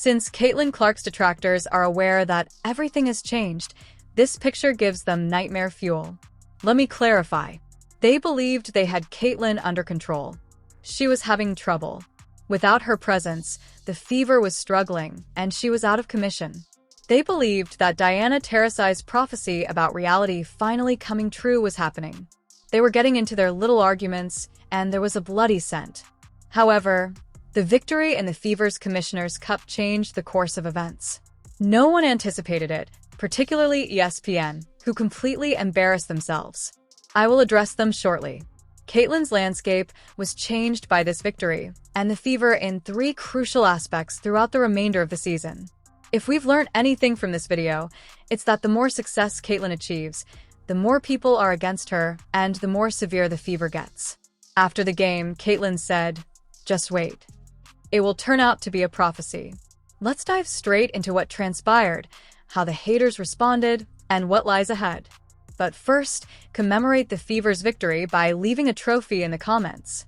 Since Caitlin Clark's detractors are aware that everything has changed, this picture gives them nightmare fuel. Let me clarify. They believed they had Caitlin under control. She was having trouble. Without her presence, the Fever was struggling, and she was out of commission. They believed that Diana Taurasi's prophecy about reality finally coming true was happening. They were getting into their little arguments, and there was a bloody scent. However, the victory in the Fever's Commissioner's Cup changed the course of events. No one anticipated it, particularly ESPN, who completely embarrassed themselves. I will address them shortly. Caitlin's landscape was changed by this victory, and the Fever in 3 crucial aspects throughout the remainder of the season. If we've learned anything from this video, it's that the more success Caitlin achieves, the more people are against her, and the more severe the Fever gets. After the game, Caitlin said, "Just wait. It will turn out to be a prophecy." Let's dive straight into what transpired, how the haters responded, and what lies ahead. But first, commemorate the Fever's victory by leaving a trophy in the comments.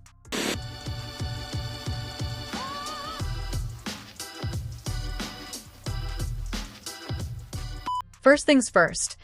First things first.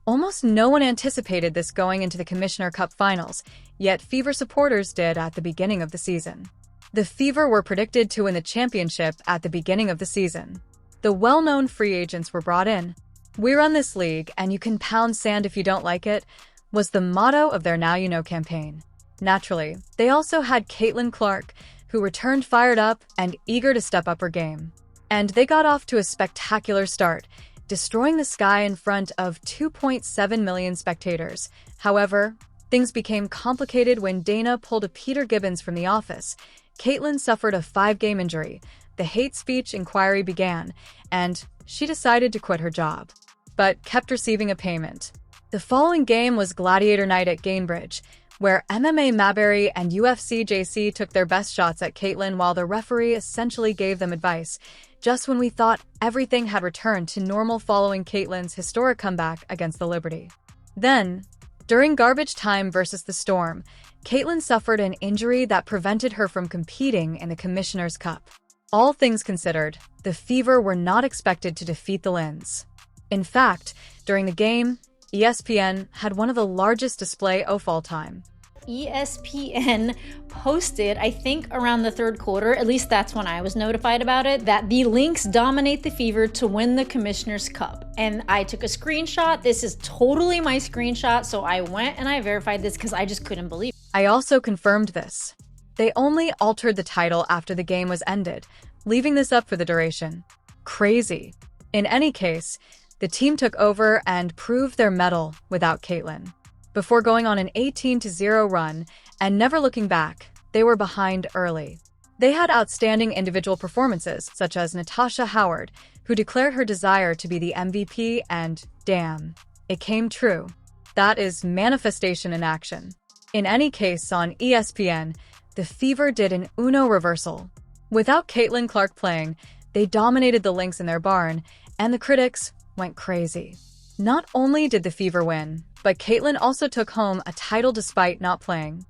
Almost no one anticipated this going into the Commissioner Cup Finals, yet Fever supporters did at the beginning of the season. The Fever were predicted to win the championship at the beginning of the season. The well-known free agents were brought in. "We run this league, and you can pound sand if you don't like it," was the motto of their Now You Know campaign. Naturally, they also had Caitlin Clark, who returned fired up and eager to step up her game. And they got off to a spectacular start, destroying the sky in front of 2.7 million spectators. However, things became complicated when Dana pulled a Peter Gibbons from the office. Caitlin suffered a 5-game injury. The hate speech inquiry began, and she decided to quit her job, but kept receiving a payment. The following game was Gladiator Night at Gainbridge, where MMA Maberry and UFC JC took their best shots at Caitlin while the referee essentially gave them advice, just when we thought everything had returned to normal following Caitlin's historic comeback against the Liberty. Then, during garbage time versus the Storm, Caitlin suffered an injury that prevented her from competing in the Commissioner's Cup. All things considered, the Fever were not expected to defeat the Lins. In fact, during the game, ESPN had one of the largest display of all time. ESPN posted, I think around the 3rd quarter, at least that's when I was notified about it, that the Lynx dominate the Fever to win the Commissioner's Cup. And I took a screenshot. This is totally my screenshot, so I went and I verified this because I just couldn't believe it. I also confirmed this. They only altered the title after the game was ended, leaving this up for the duration. Crazy. In any case, the team took over and proved their mettle without Caitlin. Before going on an 18-0 run and never looking back, they were behind early. They had outstanding individual performances, such as Natasha Howard, who declared her desire to be the MVP, and damn, it came true. That is manifestation in action. In any case, on ESPN, the Fever did an Uno reversal. Without Caitlin Clark playing, they dominated the Lynx in their barn, and the critics went crazy. Not only did the Fever win, but Caitlin also took home a title despite not playing.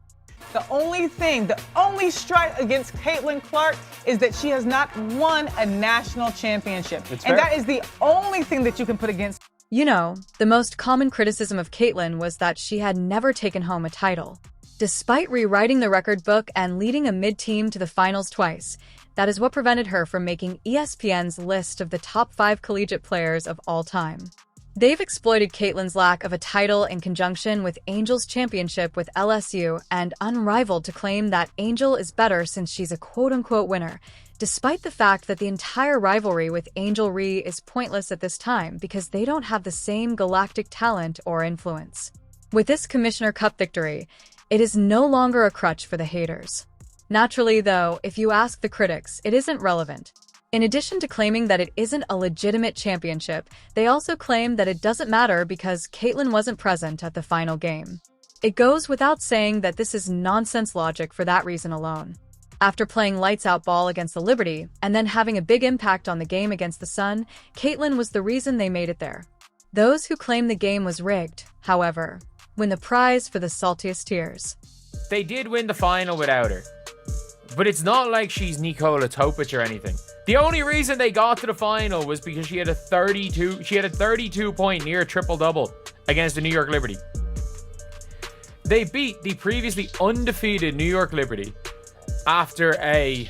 The only strike against Caitlin Clark is that she has not won a national championship. And that is the only thing that you can put against. You know, the most common criticism of Caitlin was that she had never taken home a title. Despite rewriting the record book and leading a mid-team to the finals twice, that is what prevented her from making ESPN's list of the top 5 collegiate players of all time. They've exploited Caitlin's lack of a title in conjunction with Angel's championship with LSU and unrivaled to claim that Angel is better since she's a quote-unquote winner, despite the fact that the entire rivalry with Angel Ree is pointless at this time because they don't have the same galactic talent or influence. With this Commissioner Cup victory, it is no longer a crutch for the haters. Naturally, though, if you ask the critics, it isn't relevant. In addition to claiming that it isn't a legitimate championship, they also claim that it doesn't matter because Caitlin wasn't present at the final game. It goes without saying that this is nonsense logic for that reason alone. After playing lights-out ball against the Liberty and then having a big impact on the game against the Sun, Caitlin was the reason they made it there. Those who claim the game was rigged, however, win the prize for the saltiest tears. They did win the final without her. But it's not like she's Nikola Topic or anything. The only reason they got to the final was because she had a 32-point near triple-double against the New York Liberty. They beat the previously undefeated New York Liberty after a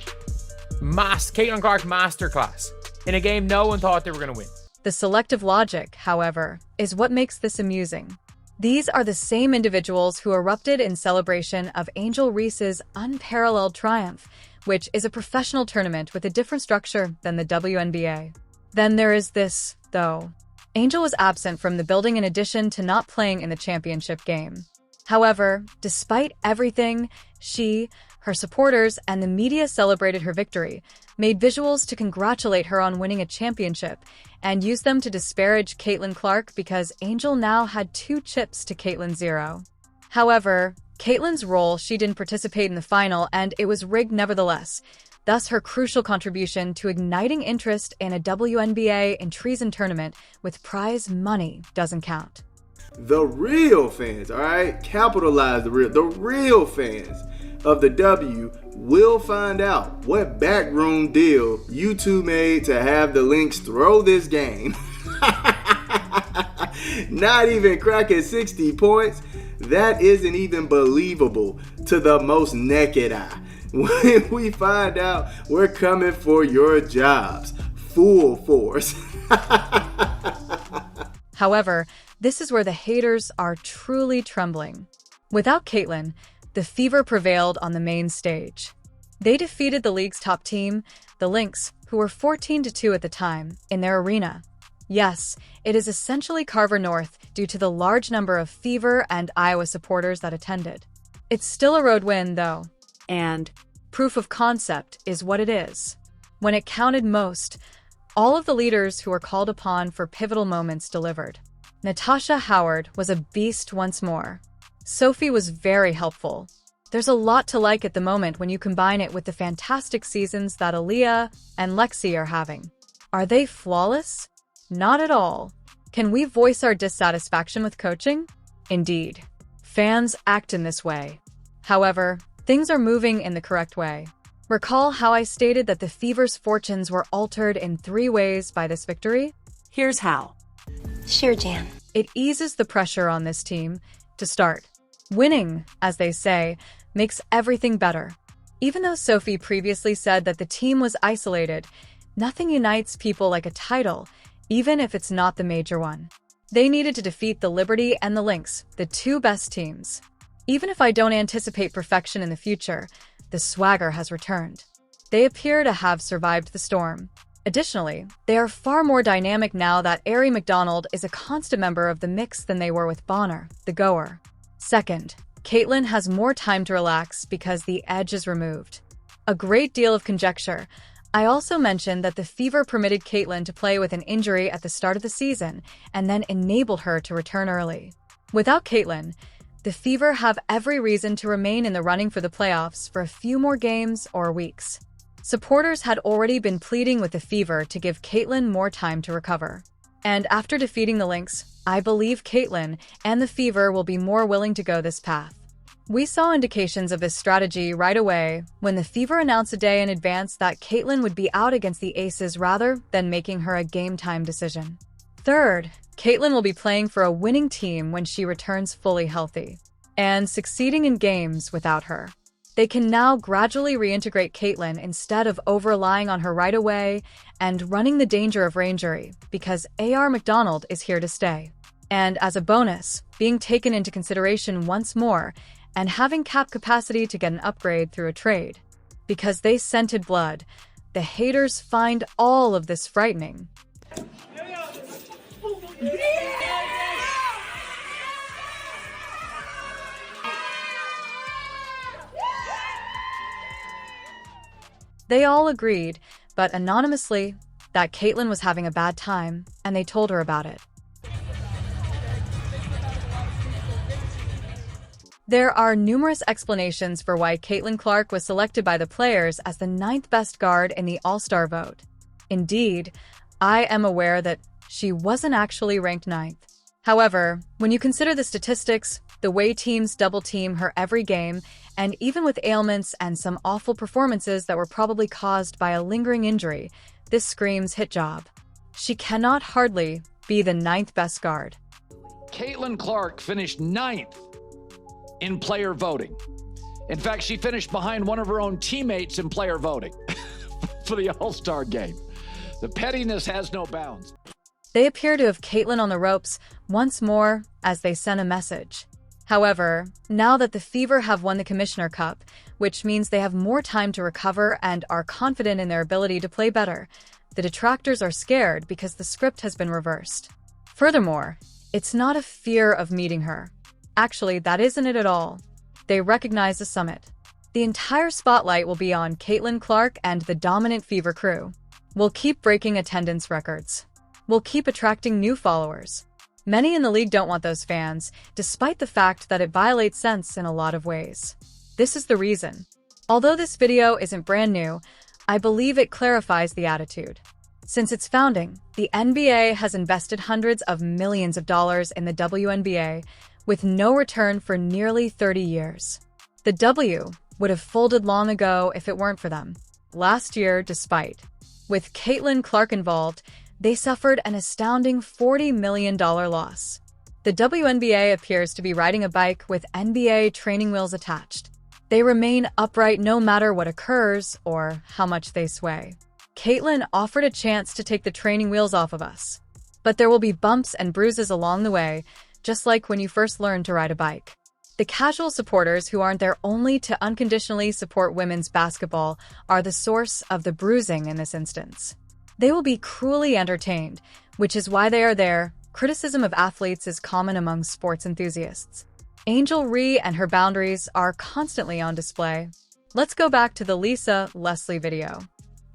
Caitlin Clark masterclass in a game no one thought they were going to win. The selective logic, however, is what makes this amusing. These are the same individuals who erupted in celebration of Angel Reese's unparalleled triumph, which is a professional tournament with a different structure than the WNBA. Then there is this, though. Angel was absent from the building in addition to not playing in the championship game. However, despite everything, she, her supporters, and the media celebrated her victory, made visuals to congratulate her on winning a championship, and used them to disparage Caitlin Clark because Angel now had 2 chips to Caitlin's 0. However, Caitlin's role, she didn't participate in the final, and it was rigged nevertheless. Thus, her crucial contribution to igniting interest in a WNBA and treason tournament with prize money doesn't count. The real fans, all right? Capitalize the real fans of the W will find out what backroom deal you two made to have the Lynx throw this game. Not even cracking 60 points. That isn't even believable to the most naked eye. When we find out, we're coming for your jobs. Full force. However, this is where the haters are truly trembling. Without Caitlin, the Fever prevailed on the main stage. They defeated the league's top team, the Lynx, who were 14-2 at the time, in their arena. Yes, it is essentially Carver North due to the large number of Fever and Iowa supporters that attended. It's still a road win, though. And proof of concept is what it is. When it counted most, all of the leaders who were called upon for pivotal moments delivered. Natasha Howard was a beast once more. Sophie was very helpful. There's a lot to like at the moment when you combine it with the fantastic seasons that Aaliyah and Lexi are having. Are they flawless? Not at all. Can we voice our dissatisfaction with coaching? Indeed. Fans act in this way. However, things are moving in the correct way. Recall how I stated that the Fever's fortunes were altered in 3 ways by this victory? Here's how. Sure, Jan. It eases the pressure on this team to start. Winning, as they say, makes everything better. Even though Sophie previously said that the team was isolated, nothing unites people like a title, even if it's not the major one. They needed to defeat the Liberty and the Lynx, the 2 best teams. Even if I don't anticipate perfection in the future, the swagger has returned. They appear to have survived the storm. Additionally, they are far more dynamic now that Aari McDonald is a constant member of the mix than they were with Bonner, the goer. Second, Caitlin has more time to relax because the edge is removed. A great deal of conjecture. I also mentioned that the Fever permitted Caitlin to play with an injury at the start of the season and then enabled her to return early. Without Caitlin, the Fever have every reason to remain in the running for the playoffs for a few more games or weeks. Supporters had already been pleading with the Fever to give Caitlin more time to recover. And after defeating the Lynx, I believe Caitlin and the Fever will be more willing to go this path. We saw indications of this strategy right away when the Fever announced a day in advance that Caitlin would be out against the Aces rather than making her a game-time decision. Third, Caitlin will be playing for a winning team when she returns fully healthy, and succeeding in games without her. They can now gradually reintegrate Caitlin instead of over-relying on her right away and running the danger of re-injury because Aari McDonald is here to stay. And as a bonus, being taken into consideration once more and having cap capacity to get an upgrade through a trade. Because they scented blood, the haters find all of this frightening. They all agreed, but anonymously, that Caitlin was having a bad time, and they told her about it. There are numerous explanations for why Caitlin Clark was selected by the players as the 9th best guard in the All-Star vote. Indeed, I am aware that she wasn't actually ranked 9th. However, when you consider the statistics, the way teams double-team her every game, And even with ailments and some awful performances that were probably caused by a lingering injury, this screams hit job. She cannot hardly be the 9th best guard. Caitlin Clark finished 9th in player voting. In fact, she finished behind one of her own teammates in player voting for the All-Star game. The pettiness has no bounds. They appear to have Caitlin on the ropes once more as they send a message. However, now that the Fever have won the Commissioner Cup, which means they have more time to recover and are confident in their ability to play better, the detractors are scared because the script has been reversed. Furthermore, it's not a fear of meeting her. Actually, that isn't it at all. They recognize the summit. The entire spotlight will be on Caitlin Clark and the dominant Fever crew. We'll keep breaking attendance records. We'll keep attracting new followers. Many in the league don't want those fans, despite the fact that it violates sense in a lot of ways. This is the reason. Although this video isn't brand new, I believe it clarifies the attitude. Since its founding, the NBA has invested hundreds of millions of dollars in the WNBA, with no return for nearly 30 years. The W would have folded long ago if it weren't for them. Last year, despite. With Caitlin Clark involved, they suffered an astounding $40 million loss. The WNBA appears to be riding a bike with NBA training wheels attached. They remain upright no matter what occurs or how much they sway. Caitlin offered a chance to take the training wheels off of us. But there will be bumps and bruises along the way, just like when you first learned to ride a bike. The casual supporters who aren't there only to unconditionally support women's basketball are the source of the bruising in this instance. They will be cruelly entertained, which is why they are there. Criticism of athletes is common among sports enthusiasts. Angel Rhee and her boundaries are constantly on display. Let's go back to the Lisa Leslie video.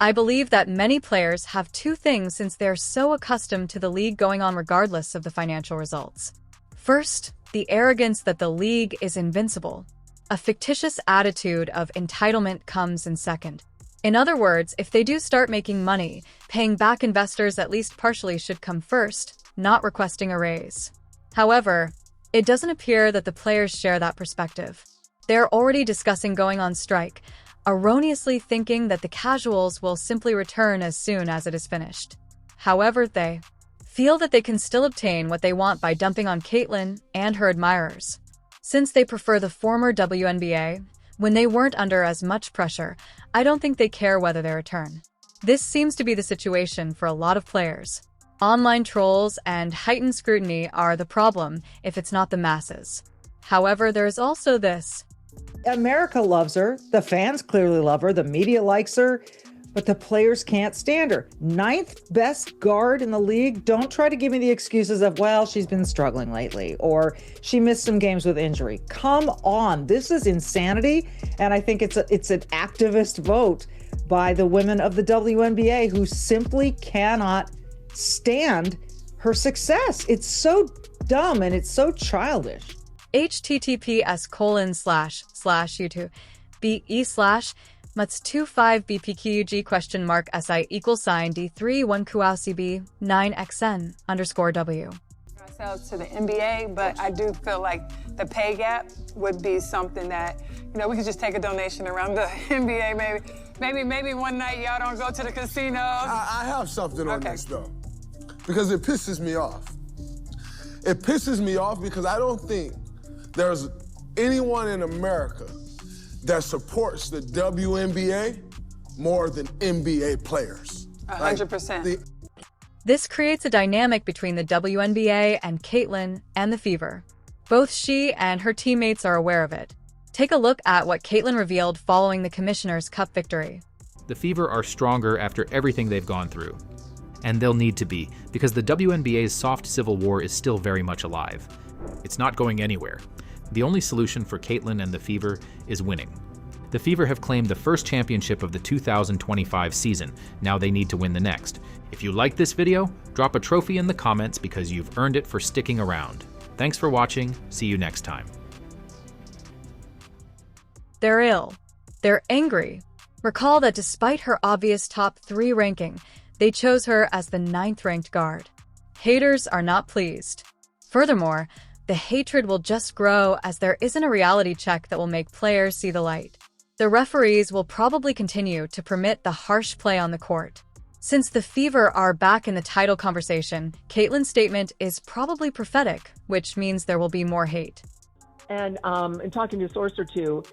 I believe that many players have two things since they're so accustomed to the league going on regardless of the financial results. First, the arrogance that the league is invincible. A fictitious attitude of entitlement comes in second. In other words, if they do start making money, paying back investors at least partially should come first, not requesting a raise. However, it doesn't appear that the players share that perspective. They're already discussing going on strike, erroneously thinking that the casuals will simply return as soon as it is finished. However, they feel that they can still obtain what they want by dumping on Caitlin and her admirers. Since they prefer the former WNBA, when they weren't under as much pressure, I don't think they care whether they return. This seems to be the situation for a lot of players. Online trolls and heightened scrutiny are the problem if it's not the masses. However, there is also this. America loves her. The fans clearly love her. The media likes her. But the players can't stand her. 9th best guard in the league. Don't try to give me the excuses of, well, she's been struggling lately, or she missed some games with injury. Come on. This is insanity. And I think it's an activist vote by the women of the WNBA who simply cannot stand her success. It's so dumb and it's so childish. https://youtube.be/mutz25bpqg?D3 ourselves to the NBA, but I do feel like the pay gap would be something that, we could just take a donation around the NBA maybe one night y'all don't go to the casinos. I have something on this though, because it pisses me off. It pisses me off because I don't think there's anyone in America that supports the WNBA more than NBA players. 100%. This creates a dynamic between the WNBA and Caitlin and the Fever. Both she and her teammates are aware of it. Take a look at what Caitlin revealed following the Commissioner's Cup victory. The Fever are stronger after everything they've gone through. And they'll need to be, because the WNBA's soft civil war is still very much alive. It's not going anywhere. The only solution for Caitlin and the Fever is winning. The Fever have claimed the first championship of the 2025 season. Now they need to win the next. If you like this video, drop a trophy in the comments because you've earned it for sticking around. Thanks for watching. See you next time. They're ill. They're angry. Recall that despite her obvious top 3 ranking, they chose her as the 9th ranked guard. Haters are not pleased. Furthermore, the hatred will just grow as there isn't a reality check that will make players see the light. The referees will probably continue to permit the harsh play on the court. Since the Fever are back in the title conversation, Caitlyn's statement is probably prophetic, which means there will be more hate. And in talking to a source or two,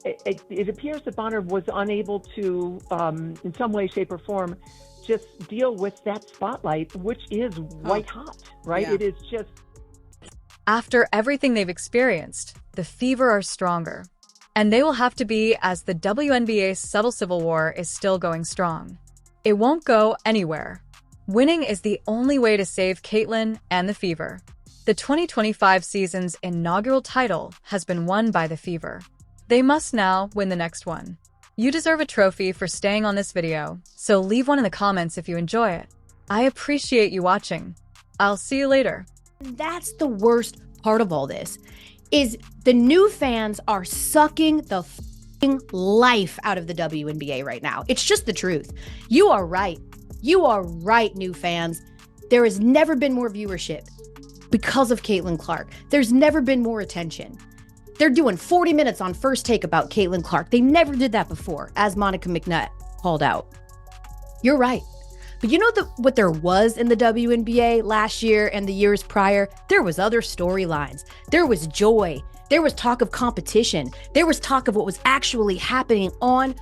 it appears that Bonner was unable to, in some way, shape, or form, just deal with that spotlight, which is white hot, right? Yeah. It is just... After everything they've experienced, the Fever are stronger. And they will have to be as the WNBA's subtle civil war is still going strong. It won't go anywhere. Winning is the only way to save Caitlyn and the Fever. The 2025 season's inaugural title has been won by the Fever. They must now win the next one. You deserve a trophy for staying on this video, so leave one in the comments if you enjoy it. I appreciate you watching. I'll see you later. That's the worst part of all this, is the new fans are sucking the life out of the WNBA right now. It's just the truth. You are right. You are right, new fans. There has never been more viewership because of Caitlin Clark. There's never been more attention. They're doing 40 minutes on First Take about Caitlin Clark. They never did that before, as Monica McNutt called out. You're right. But you know what there was in the WNBA last year and the years prior? There was other storylines. There was joy. There was talk of competition. There was talk of what was actually happening on